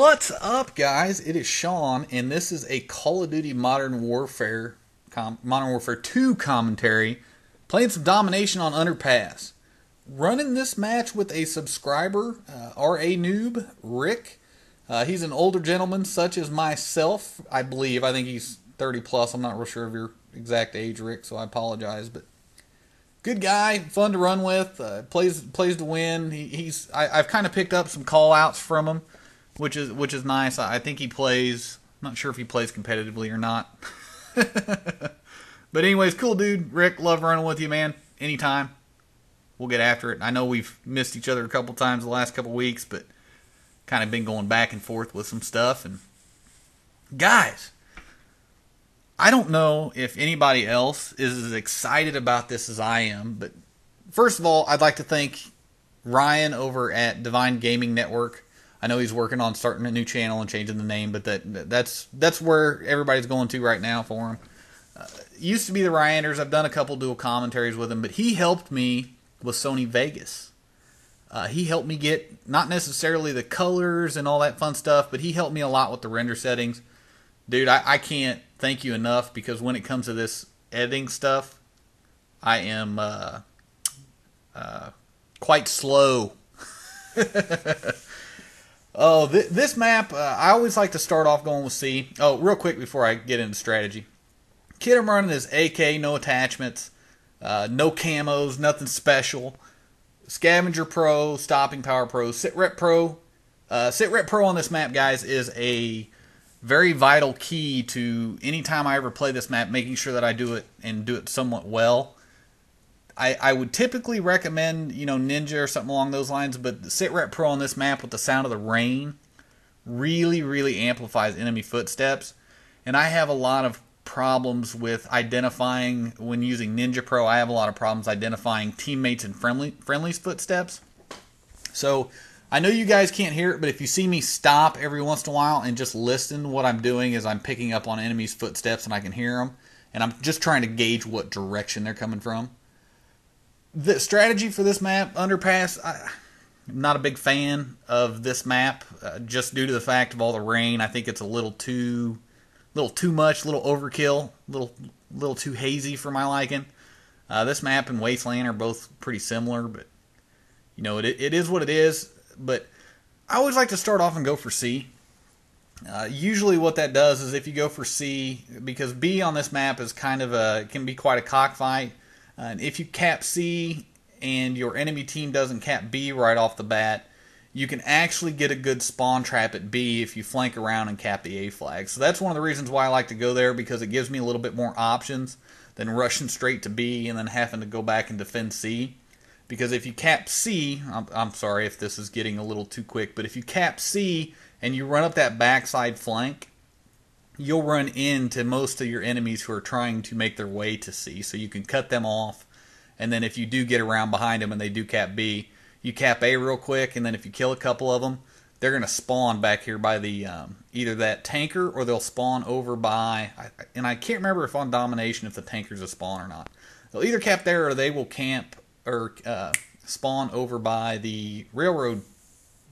What's up, guys? It is Sean, and this is a Call of Duty Modern Warfare 2 commentary, playing some Domination on Underpass. Running this match with a subscriber, R.A. Noob, Rick. He's an older gentleman, such as myself, I believe. I think he's 30 plus. I'm not real sure of your exact age, Rick, so I apologize. But good guy, fun to run with. Plays to win. I've kind of picked up some call outs from him, which is nice. I think he plays. I'm not sure if he plays competitively or not. But anyways, cool dude, Rick. Love running with you, man. Anytime. We'll get after it. I know we've missed each other a couple times the last couple weeks, but kind of been going back and forth with some stuff. And guys, I don't know if anybody else is as excited about this as I am, but first of all, I'd like to thank Ryan over at Divine Gaming Network. I know he's working on starting a new channel and changing the name, but that's where everybody's going to right now for him. Used to be the Ryanders. I've done a couple dual commentaries with him, but he helped me with Sony Vegas. He helped me get, not necessarily the colors and all that fun stuff, but he helped me a lot with the render settings. Dude, I can't thank you enough, because when it comes to this editing stuff, I am quite slow. Oh, this map, I always like to start off going with C. Oh, real quick before I get into strategy. Kit I'm running is AK, no attachments, no camos, nothing special. Scavenger Pro, Stopping Power Pro, Sit Rep Pro. Sit Rep Pro on this map, guys, is a very vital key to any time I ever play this map, making sure that I do it and do it somewhat well. I would typically recommend, Ninja or something along those lines, but the Sit Rep Pro on this map with the sound of the rain really amplifies enemy footsteps. And I have a lot of problems with identifying, when using Ninja Pro, I have a lot of problems identifying teammates and friendly's footsteps. So I know you guys can't hear it, but if you see me stop every once in a while and just listen, what I'm doing is I'm picking up on enemies' footsteps and I can hear them. And I'm just trying to gauge what direction they're coming from. The strategy for this map, Underpass, I'm not a big fan of this map, just due to the fact of all the rain. I think it's a little too much, a little overkill, a little too hazy for my liking. This map and Wasteland are both pretty similar, but it is what it is. But I always like to start off and go for C. Usually what that does is, if you go for C, because B on this map is can be quite a cockfight. And if you cap C and your enemy team doesn't cap B right off the bat, you can actually get a good spawn trap at B if you flank around and cap the A flag. So that's one of the reasons why I like to go there, because it gives me a little bit more options than rushing straight to B and then having to go back and defend C. Because if you cap C, I'm sorry if this is getting a little too quick, but if you cap C and you run up that backside flank, you'll run into most of your enemies who are trying to make their way to C, so you can cut them off. And then if you do get around behind them and they do cap B, you cap A real quick, and then if you kill a couple of them, they're going to spawn back here by the either that tanker, or they'll spawn over by, and I can't remember if on Domination if the tanker's a spawn or not. They'll either cap there, or they will camp or spawn over by the railroad,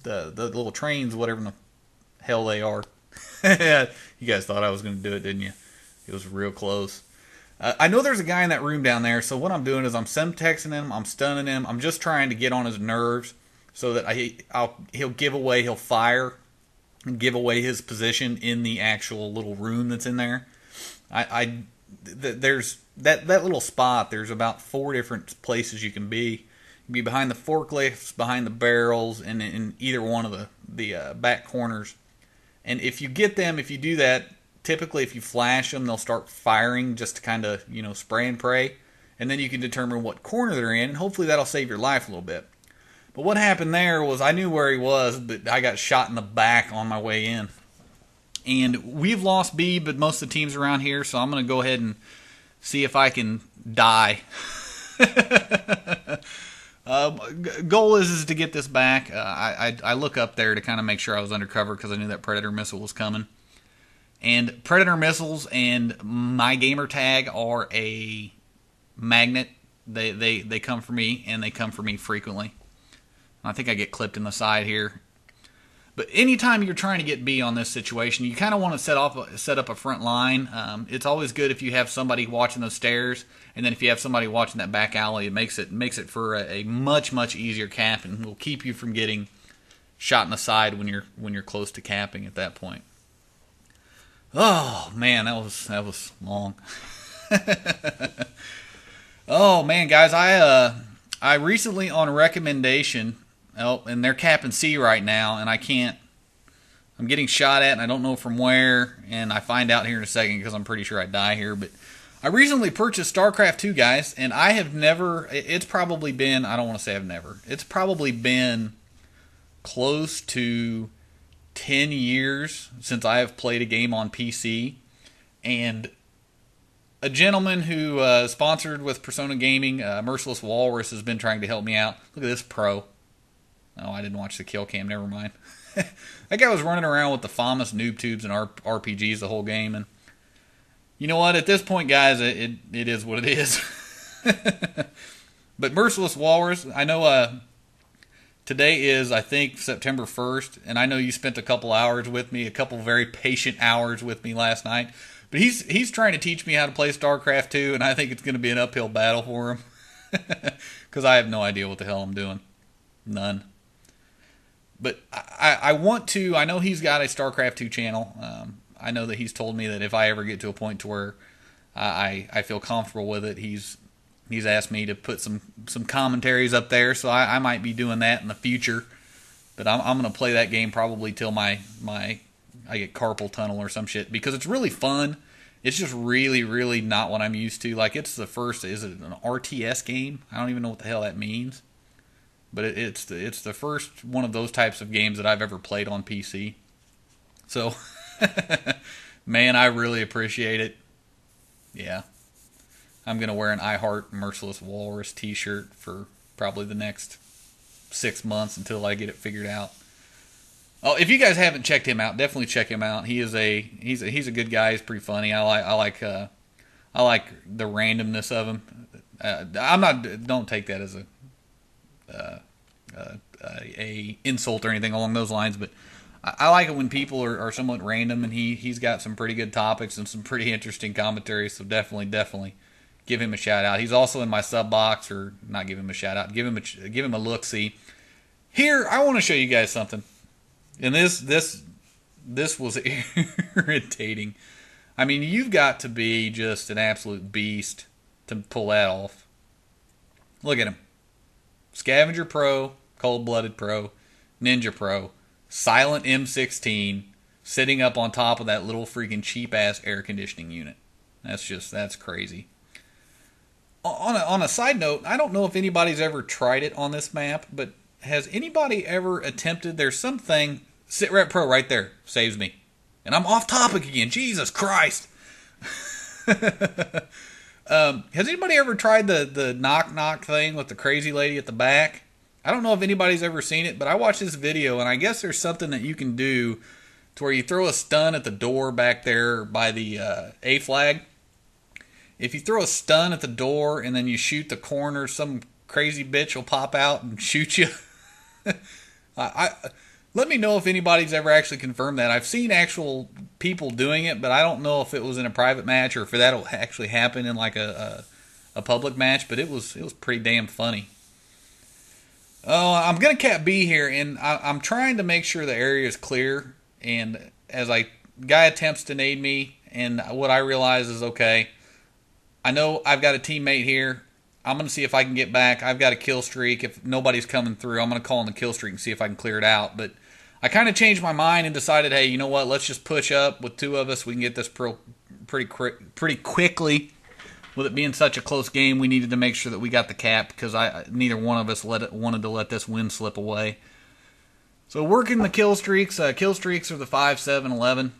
the little trains, whatever the hell they are. You guys thought I was going to do it, didn't you? It was real close. I know there's a guy in that room down there, so what I'm doing is I'm semtexing him, I'm stunning him, I'm just trying to get on his nerves so that he'll fire and give away his position in the actual little room that's in there. There's that little spot, there's about 4 different places you can be. You can be behind the forklifts, behind the barrels, and in either one of the back corners. And if you get them, if you do that, typically if you flash them, they'll start firing just to kind of, spray and pray. And then you can determine what corner they're in, and hopefully that'll save your life a little bit. But what happened there was, I knew where he was, but I got shot in the back on my way in. And we've lost B, but most of the teams around here, so I'm going to go ahead and see if I can die. Goal is to get this back. I look up there to kind of make sure I was undercover, because I knew that Predator missile was coming. And Predator missiles and my gamer tag are a magnet. They come for me, and they come for me frequently. I think I get clipped in the side here. But anytime you're trying to get B on this situation, you kind of want to set up a front line. It's always good if you have somebody watching those stairs, and then if you have somebody watching that back alley, it makes it for a much easier cap, and will keep you from getting shot in the side when you're close to capping at that point. Oh man, that was long. Oh man, guys, I recently on recommendation. Oh, and they're capping C right now, and I'm getting shot at, and I don't know from where, and I find out here in a second because I'm pretty sure I die here, but I recently purchased StarCraft 2, guys, and I have never, it's probably been, I don't want to say I've never, it's probably been close to 10 years since I have played a game on PC, and a gentleman who sponsored with Persona Gaming, Merciless Walrus, has been trying to help me out. Look at this pro. Oh, I didn't watch the kill cam. Never mind. That guy was running around with the famous noob tubes and RPGs the whole game, and you know what? At this point, guys, it is what it is. But Merciless Walrus, I know today is, I think, September 1st, and I know you spent a couple hours with me, a couple very patient hours with me last night. But he's trying to teach me how to play StarCraft 2, and I think it's going to be an uphill battle for him because I have no idea what the hell I'm doing. None. But I want to. I know he's got a StarCraft 2 channel. I know that he's told me that if I ever get to a point to where I feel comfortable with it, he's asked me to put some commentaries up there. So I might be doing that in the future. But I'm going to play that game probably till I get carpal tunnel or some shit, because it's really fun. It's just really not what I'm used to. Like, it's the first, is it an RTS game? I don't even know what the hell that means. But it's the first one of those types of games that I've ever played on PC. So, man, I really appreciate it. Yeah. I'm going to wear an I Heart Merciless Walrus t-shirt for probably the next 6 months until I get it figured out. Oh, if you guys haven't checked him out, definitely check him out. He's a good guy. He's pretty funny. I like the randomness of him. Don't take that as a insult or anything along those lines, but I like it when people are somewhat random, and he's got some pretty good topics and some pretty interesting commentary. So definitely give him a shout out. He's also in my sub box, or not give him a shout out, give him a look see. Here, I want to show you guys something, and this was irritating. I mean, you've got to be just an absolute beast to pull that off. Look at him. Scavenger Pro, Cold-Blooded Pro, Ninja Pro, Silent M16, sitting up on top of that little freaking cheap-ass air conditioning unit. That's crazy. On a side note, I don't know if anybody's ever tried it on this map, but has anybody ever attempted, there's something, Sitrep Pro right there, saves me. And I'm off topic again, Jesus Christ. Has anybody ever tried the knock thing with the crazy lady at the back? I don't know if anybody's ever seen it, but I watched this video, and I guess there's something that you can do to where you throw a stun at the door back there by the A flag. If you throw a stun at the door and then you shoot the corner, some crazy bitch will pop out and shoot you. Let me know if anybody's ever actually confirmed that. I've seen actual people doing it, but I don't know if it was in a private match or if that'll actually happen in like a public match. But it was pretty damn funny. Oh, I'm gonna cap B here, and I'm trying to make sure the area is clear. And as guy attempts to nade me, and what I realize is, okay, I know I've got a teammate here. I'm going to see if I can get back. I've got a kill streak. If nobody's coming through, I'm going to call in the kill streak and see if I can clear it out. But I kind of changed my mind and decided, hey, you know what? Let's just push up with two of us. We can get this pretty quickly. With it being such a close game, we needed to make sure that we got the cap because neither one of us wanted to let this win slip away. So working the kill streaks. Kill streaks are the 5, 7, 11.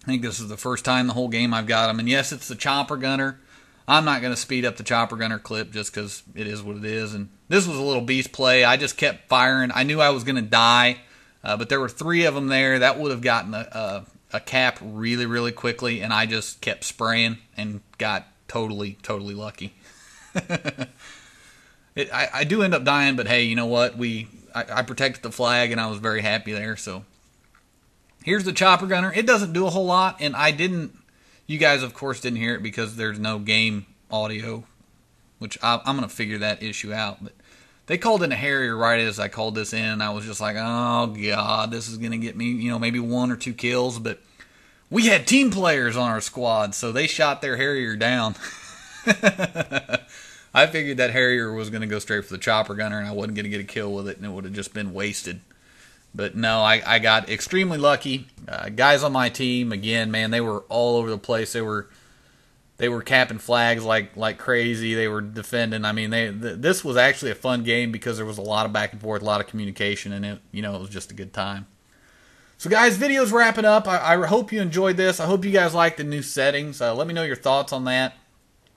I think this is the first time the whole game I've got them. And yes, it's the chopper gunner. I'm not going to speed up the chopper gunner clip just because it is what it is. And this was a little beast play. I just kept firing. I knew I was going to die, but there were 3 of them there. That would have gotten a cap really quickly, and I just kept spraying and got totally lucky. I do end up dying, but hey, you know what? I protected the flag, and I was very happy there. So Here's the chopper gunner. It doesn't do a whole lot, and you guys, of course, didn't hear it because there's no game audio, which I'm going to figure that issue out. But they called in a Harrier right as I called this in, and I was just like, oh, God, this is going to get me, maybe 1 or 2 kills. But we had team players on our squad, so they shot their Harrier down. I figured that Harrier was going to go straight for the chopper gunner, and I wasn't going to get a kill with it, and it would have just been wasted. But no, I got extremely lucky. Guys on my team, again, man, they were all over the place. They were capping flags like crazy. They were defending. I mean, this was actually a fun game because there was a lot of back and forth, a lot of communication, and it was just a good time. So, guys, video's wrapping up. I hope you enjoyed this. I hope you guys like the new settings. Let me know your thoughts on that.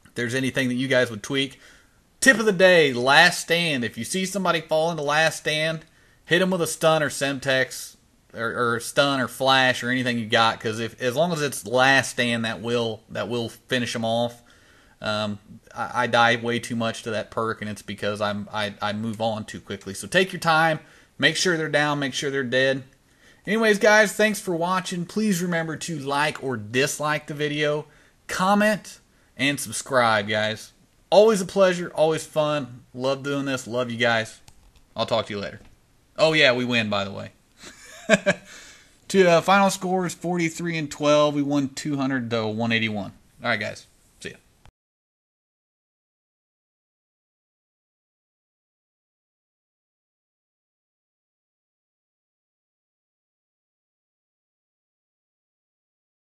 If there's anything that you guys would tweak. Tip of the day, last stand. If you see somebody fall into last stand, hit them with a stun or Semtex, or stun or flash or anything you got, because as long as it's last stand, that will finish them off. I die way too much to that perk, and it's because I move on too quickly. So take your time, make sure they're down, make sure they're dead. Anyways, guys, thanks for watching. Please remember to like or dislike the video, comment, and subscribe, guys. Always a pleasure, always fun. Love doing this. Love you guys. I'll talk to you later. Oh, yeah, we win, by the way. Final score is 43-12. We won 200 to 181. All right, guys.